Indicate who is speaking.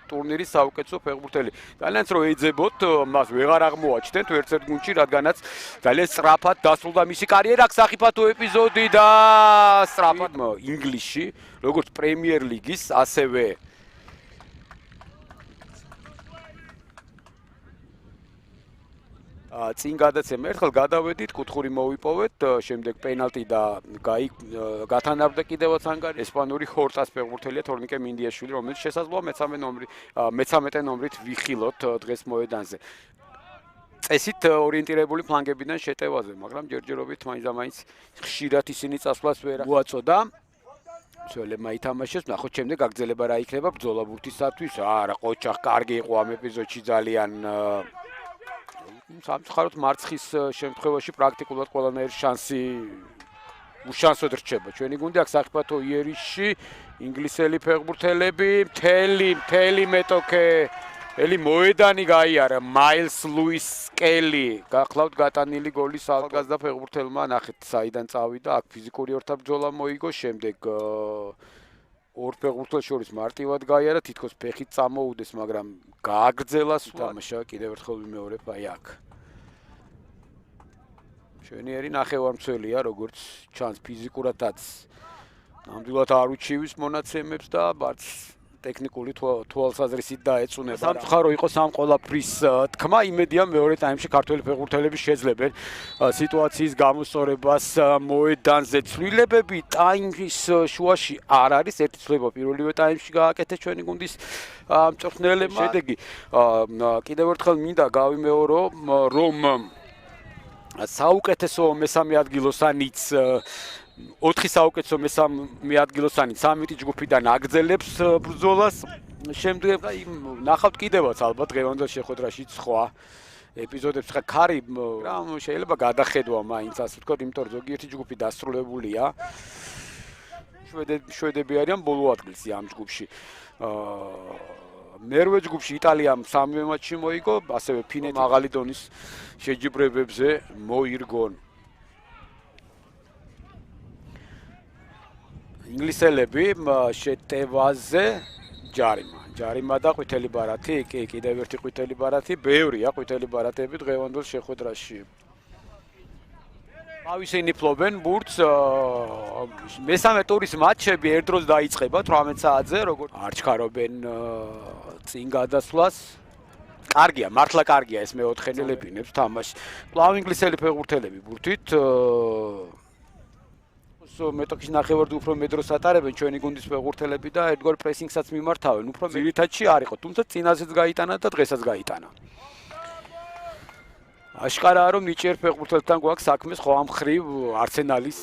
Speaker 1: ტურნირის საუკეთესო ფეხბურთელი. Ძალიან რომ ეძებოთ, მას ვეღარ აღმოაჩნდეთ ერთ-ერთ გუნდში, რადგანაც ძალიან სწრაფად დასრულდა მისი კარიერა, სახიფათო ეპიზოდი და სწრაფად ინგლისში, როგორც პრემიერ ლიგის, ასევე წინ გადაცემა ერთხელ გადავედით, კუთხური მოვიპოვეთ, შემდეგ პენალტი და გათანაბრდა კიდევაც ანგარი ესპანური ხორცას ფეხბურთელია თორნიკე მინდიაშვილი, რომელიც შესაძლოა მე-13 ნომრით ვიხილოთ დღეს მოედანზე. წესით ორიენტირებული ფლანგებიდან შეტევაზე, მაგრამ ჯერჯერობით მაინც ხშირად ისინი წასვლას ვერ უაწოდა. მცველებმა ითამაშეს, ნახოთ შემდეგ გაგრძელება რა იქნება ბრძოლა ბურთისათვის. არა, ყოჩახ კარგი იყო ამ ეპიზოდში ძალიან სამწუხაროდ მარცხის შემთხვევაში პრაქტიკულად ყველანაირი შანსი უშანსოდ რჩება. ჩვენი გუნდი აქ სახიფათო იერიშში, ინგლისელი ფეხბურთელები, მთელი მეტოქე ელი მოედანი გაიარა მაილს ლუის კელი. გახლავთ გატანილი გოლის ახალგაზრდა ფეხბურთელმა, ნახეთ საიდან წავიდა, აქ ფიზიკური ორთაბრძოლა მოიგო, შემდეგ ორ ფეხბურთელს შორის მარტივად გაიარა, თითქოს ფეხით წამოუდეს, მაგრამ გააგრძელა თამაშა, კიდევ ერთხელ ვიმეორებ აი აქ. ჩვენიერი ნახევარმცველია, როგორც ჩანს ფიზიკურადაც ნამდვილად არ უჩივის მონაცემებს და ბარც ტექნიკული თვალსაზრისით დაეწუნება. სამწუხარო იყოს ამ ყველაფრის თქმა, იმედია მეორე ტაიმში ქართველი ფეხბურთელები შეძლებენ სიტუაციის გამოსწორებას მოედანზე. ცვლილებები ტაიმის შუაში არ არის, ერთი ცვლილება პირველივე ტაიმში გააკეთეს ჩვენი გუნდის მწვრთნელებმა. შედეგი კიდევ ერთხელ მინდა გავიმეორო, რომ საუკეთესო მესამე ადგილოსანიც 4 საუკეთესო მესამე ადგილოსანი 13 ჯგუფიდან აგრძელებს ბრძოლას. შემდეგ ნახავთ კიდევაც ალბათ დღევანდელ შეხვედრაში სხვა ეპიზოდებს. ხა ქარი შეიძლება გადახედვა მაინც ასე ვთქვათ, იმიტომ რომ ზოგიერთი ჯგუფი დასრულებულია. შვედები არიან ბოლო ადგილზე ამ ჯგუფში. მერვე ჯგუფში იტალიამ 3 მატჩი მოიგო, ასევე ფინეთი მაღალი დონის შეჯიბრებებზე მოირგონ. ინგლისელები შეტევაზე ჯარიმა და ყვითელი ბარათი, კიდევ ერთი ყვითელი ბარათი, ბევრია ყვითელი ბარათები დღევანდელ შეხვედრაში. ისინი ფლობენ ბურთს, მესამე ტურის მატჩები ერთ დროს დაიწყება 18 საათზე, როგორც არ ჩქარობენ წინ გადასვლას. კარგია, მართლა კარგია ეს მეოთხელებინებს თამაში. კვლავ ინგლისელი ფეხბურთელები ბურთით მეტოქის ნახევარდი უფრო მეტ დროს ატარებენ ჩვენი გუნდის ფეხბურთელები და ერთგვარ პრესინგსაც მიმართავენ. უფრო ძირითადში არ იყო, თუმცა წინაზეც გაიტანა და დღესაც გაიტანა. აშკარაა რომ ნიჭიერ ფეხბურთელთან გვაქვს საქმე სხვა მხრივ არსენალის